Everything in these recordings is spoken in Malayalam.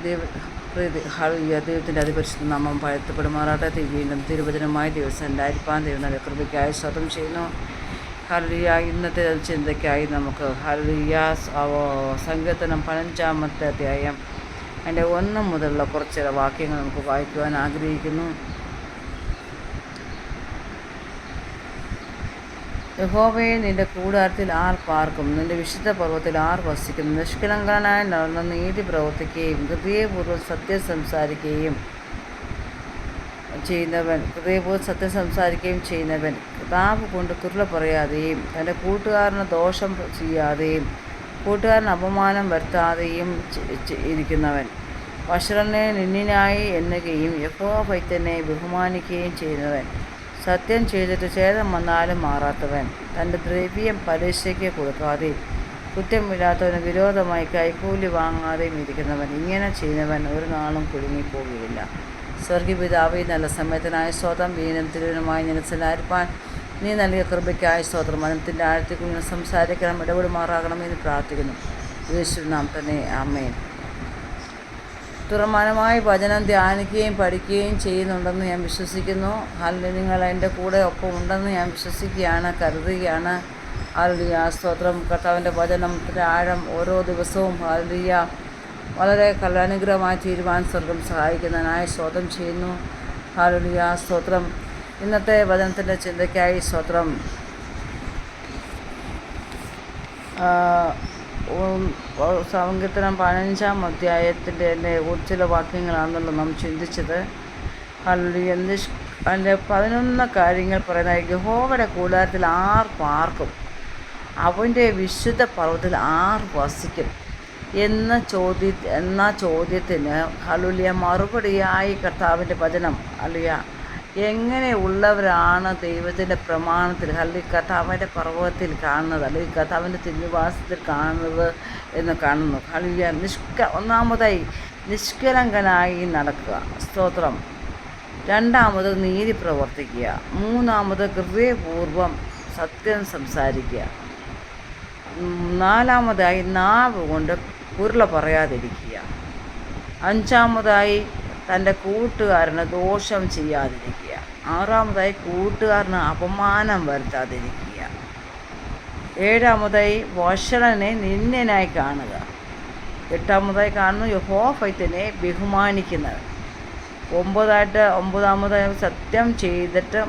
ദൈവത്തിൻ്റെ അതിപരിശുദ്ധ നാമം വാഴ്ത്തപ്പെടുമാറാട്ടെ. വീണ്ടും തിരുവചനമായ ദിവസം എല്ലായിരിക്കാൻ ദൈവം കൃപയ്ക്കായി സ്വതം ചെയ്യുന്നു. ഹല്ലേലൂയ. ഇന്നത്തെ ചിന്തയ്ക്കായി നമുക്ക് ഹല്ലേലൂയ സങ്കീർത്തനം 15-ാമത്തെ അധ്യായം അതിൻ്റെ 1 മുതലുള്ള കുറച്ച് വാക്യങ്ങൾ നമുക്ക് വായിക്കുവാൻ ആഗ്രഹിക്കുന്നു. യഹോവേ, നിന്റെ കൂടാരത്തിൽ ആർ പാർക്കും? നിന്റെ വിശുദ്ധ പർവ്വത്തിൽ ആർ വസിക്കും? നിഷ്കളങ്കനായി നടന്ന നീതി പ്രവർത്തിക്കുകയും ഹൃദയപൂർവ്വം സത്യം സംസാരിക്കുകയും ചെയ്യുന്നവൻ, നാവ് കൊണ്ട് കുരുള പറയാതെയും തൻ്റെ കൂട്ടുകാരന് ദോഷം ചെയ്യാതെയും കൂട്ടുകാരന് അപമാനം വരുത്താതെയും ഇരിക്കുന്നവൻ, വഷളനെ നിന്ദിനായി എണ്ണുകയും യഹോവഭക്തനെ ബഹുമാനിക്കുകയും ചെയ്യുന്നവൻ, സത്യം ചെയ്തിട്ട് ഛേദം വന്നാലും മാറാത്തവൻ, തൻ്റെ ദ്രവ്യം പലിശയ്ക്ക് കൊടുക്കാതെ കുറ്റമില്ലാത്തവന് വിരോധമായി കൈക്കൂലി വാങ്ങാതെയും ഇരിക്കുന്നവൻ, ഇങ്ങനെ ചെയ്യുന്നവൻ ഒരു നാളും കുടുങ്ങിപ്പോവുകയില്ല. സ്വർഗീയപിതാവേ, നല്ല സമയത്തിനായ സ്തോത്രം. വീണ്ടും തിരുവചനമായി നിലനിൽപ്പാൻ നീ നൽകിയ കൃപയ്ക്കായ സ്തോത്രം. മനത്തിൻ്റെ ആഴത്തിൽ കുഞ്ഞിനെ സംസാരിക്കണം, ഇടപെടുമാറാകണമെന്ന് പ്രാർത്ഥിക്കുന്നു. യേശുവിൻ നാമത്തിൽ തന്നെ ആമേൻ. തുറമാനമായി വചനം ധ്യാനിക്കുകയും പഠിക്കുകയും ചെയ്യുന്നുണ്ടെന്ന് ഞാൻ വിശ്വസിക്കുന്നു. നിങ്ങൾ എൻ്റെ കൂടെ ഒപ്പം ഉണ്ടെന്ന് ഞാൻ വിശ്വസിക്കുകയാണ്, കരുതുകയാണ്. ഹല്ലേലൂയ, സ്തോത്രം. കർത്താവിൻ്റെ വചനത്തിൻ്റെ ആഴം ഓരോ ദിവസവും ഹല്ലേലൂയ വളരെ കലാനുഗ്രഹമായി തീരുവാൻ സ്വർഗം സഹായിക്കുന്നതിനായ സ്തോത്രം ചെയ്യുന്നു. ഹല്ലേലൂയ, സ്തോത്രം. ഇന്നത്തെ വചനത്തിൻ്റെ ചിന്തയ്ക്കായി സ്തോത്രം. സങ്കീർത്തനം 15-ാം അധ്യായത്തിൻ്റെ ചില വാക്യങ്ങളാണല്ലോ നാം ചിന്തിച്ചത്. ഹല്ലേലൂയ. അതിൻ്റെ 11 കാര്യങ്ങൾ പറയുന്ന യഹോവയുടെ കൂടാരത്തിൽ ആർ പാർക്കും? അവൻ്റെ വിശുദ്ധ പർവ്വതത്തിൽ ആർ വസിക്കും എന്ന ചോദ്യത്തിന് ഹല്ലേലൂയ മറുപടിയായി കർത്താവിൻ്റെ വചനം ഹല്ലേലൂയ എങ്ങനെയുള്ളവരാണ് ദൈവത്തിൻ്റെ പ്രമാണത്തിൽ അല്ലെങ്കിൽ കർത്താവിൻ്റെ പർവ്വതത്തിൽ കാണുന്നത്, അല്ലെങ്കിൽ കർത്താവിൻ്റെ തിരുനിവാസത്തിൽ കാണുന്നത് എന്ന് കാണുന്നു. ഹല്ലേലൂയ. ഒന്നാമതായി നിഷ്കളങ്കനായി നടക്കുക, സ്തോത്രം. രണ്ടാമത് നീതി പ്രവർത്തിക്കുക. മൂന്നാമത് ഹൃദയപൂർവ്വം സത്യം സംസാരിക്കുക. നാലാമതായി നാവ് കൊണ്ട് കുരുള പറയാതിരിക്കുക. അഞ്ചാമതായി തൻ്റെ കൂട്ടുകാരന് ദോഷം ചെയ്യാതിരിക്കുക. ആറാമതായി കൂട്ടുകാരന് അപമാനം വരുത്താതിരിക്കുക. ഏഴാമതായി വഷളനെ നിന്ദനായി കാണുക. എട്ടാമതായി കാണുന്നു യഹോവഭക്തനെ ബഹുമാനിക്കുന്നത്. ഒമ്പതാമതായി സത്യം ചെയ്തിട്ട്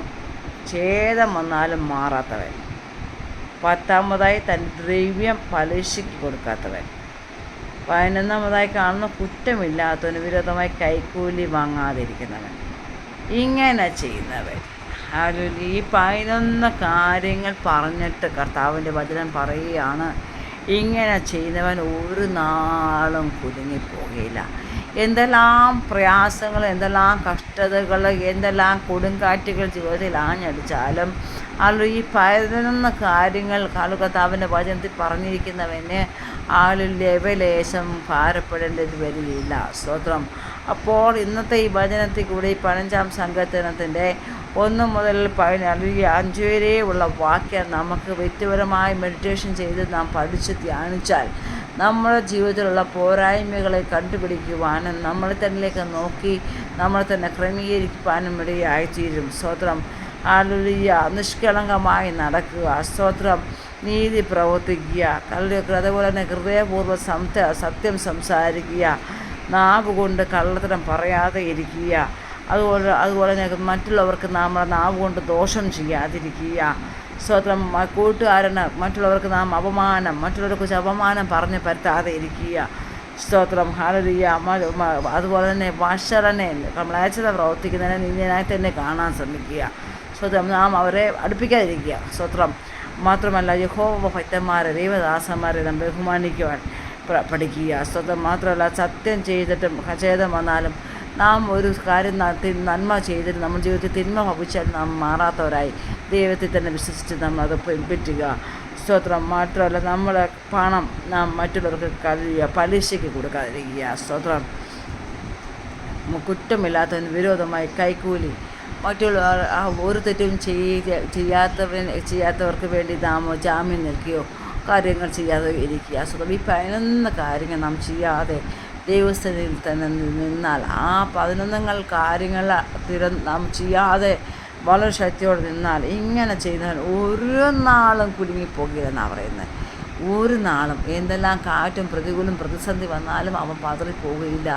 ഛേദം വന്നാലും മാറാത്തവൻ. പത്താമതായി തൻ്റെ ദ്രവ്യം പലിശയ്ക്ക് കൊടുക്കാത്തവൻ. 11-ാമതായി കാണുന്ന കുറ്റമില്ലാത്തവന് വിരോധമായി കൈക്കൂലി വാങ്ങാതിരിക്കുന്നവൻ. ഇങ്ങനെ ചെയ്യുന്നവൻ. ഈ 11 കാര്യങ്ങൾ പറഞ്ഞിട്ട് കർത്താവിൻ്റെ വചനം പറയുകയാണ്, ഇങ്ങനെ ചെയ്യുന്നവൻ ഒരു നാളും കുടുങ്ങിപ്പോകുകയില്ല. എന്തെല്ലാം പ്രയാസങ്ങൾ, എന്തെല്ലാം കഷ്ടതകൾ, എന്തെല്ലാം കൊടുങ്കാറ്റുകൾ ജീവിതത്തിൽ ആഞ്ഞടിച്ചാലും ഈ 11 കാര്യങ്ങൾ കർത്താവിൻ്റെ വചനത്തിൽ പറഞ്ഞിരിക്കുന്നവന് ലേശം ഭാരപ്പെടേണ്ടത് വരികയില്ല. സ്തോത്രം. അപ്പോൾ ഇന്നത്തെ ഈ വചനത്തിൽ കൂടി 15-ാം സങ്കീർത്തനത്തിൻ്റെ 1 മുതൽ 5 വരെയുള്ള വാക്യം നമുക്ക് വ്യക്തിപരമായി മെഡിറ്റേഷൻ ചെയ്ത് നാം പഠിച്ച് ധ്യാനിച്ചാൽ നമ്മുടെ ജീവിതത്തിലുള്ള പോരായ്മകളെ കണ്ടുപിടിക്കുവാനും നമ്മളെ തന്നിലേക്ക് നോക്കി നമ്മളെ തന്നെ ക്രമീകരിക്കുവാനും ഇടയായിത്തീരും. സ്തോത്രം. ഹല്ലേലൂയ. നിഷ്കളങ്കമായി നടക്കുക, സ്തോത്രം. നീതി പ്രവർത്തിക്കുക, അതുപോലെ തന്നെ ഹൃദയപൂർവ്വം സത്യം സംസാരിക്കുക. നാവ് കൊണ്ട് കള്ളത്തരം പറയാതെ ഇരിക്കുക. അതുപോലെ തന്നെ മറ്റുള്ളവർക്ക് നമ്മുടെ നാവ് കൊണ്ട് ദോഷം ചെയ്യാതിരിക്കുക. സ്തോത്രം. കൂട്ടുകാരന് മറ്റുള്ളവർക്ക് മറ്റുള്ളവരെക്കുറിച്ച് അപമാനം പറഞ്ഞ് പറ്റാതെ ഇരിക്കുക. സ്തോത്രം. ഹല്ലേലൂയ. അതുപോലെ തന്നെ വഷളനെ മ്ലേച്ഛത പ്രവർത്തിക്കുന്നതിനെ നിന്ദനായി തന്നെ കാണാൻ ശ്രമിക്കുക. സ്തോത്രം. നാം അവരെ അടുപ്പിക്കാതിരിക്കുക. സ്തോത്രം. മാത്രമല്ല യഹോവഭക്തന്മാരെ, ദൈവദാസന്മാരെ നാം ബഹുമാനിക്കുവാൻ പഠിക്കുക. സ്തോത്രം. മാത്രമല്ല സത്യം ചെയ്തിട്ടും ഛേദം വന്നാലും നാം ഒരു കാര്യം നന്മ ചെയ്തിട്ട് നമ്മുടെ ജീവിതത്തിൽ തിന്മ ഭവിച്ചാൽ നാം മാറാത്തവരായി ദൈവത്തിൽ തന്നെ വിശ്വസിച്ച് നമ്മൾ അത് പിൻപറ്റുക. സ്തോത്രം. മാത്രമല്ല നമ്മളെ പണം നാം മറ്റുള്ളവർക്ക് പലിശയ്ക്ക് കൊടുക്കാതിരിക്കുക. സ്തോത്രം. കുറ്റമില്ലാത്തതിന് വിരോധമായി കൈക്കൂലി, മറ്റുള്ളവർ ഒരു തെറ്റും ചെയ്യാത്തവർക്ക് വേണ്ടി നാം ജാമ്യം നിൽക്കുകയോ കാര്യങ്ങൾ ചെയ്യാതെ ഇരിക്കുക. സ്വതം ഈ 11 കാര്യങ്ങൾ നാം ചെയ്യാതെ ദൈവസ്ഥിതിയിൽ തന്നെ നിന്നാൽ, ആ 11 കാര്യങ്ങൾ നാം ചെയ്യാതെ വളരെ ശക്തിയോടെ നിന്നാൽ, ഇങ്ങനെ ചെയ്താൽ ഒരു നാളും കുലുങ്ങിപ്പോകില്ലെന്നാണ് പറയുന്നത്. ഒരു നാളും എന്തെല്ലാം കാറ്റും പ്രതികൂലം പ്രതിസന്ധി വന്നാലും അവൻ പതറിപ്പോവുകയില്ല.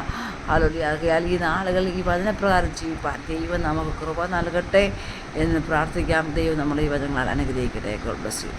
ആകയാൽ ഈ നാളുകൾ ഈ വചനപ്രകാരം ജീവിപ്പാൻ ദൈവം നമുക്ക് കൃപ നൽകട്ടെ എന്ന് പ്രാർത്ഥിക്കാം. ദൈവം നമ്മളെ ഈ വചനങ്ങളാൽ അനുഗ്രഹിക്കട്ടെ. God bless you.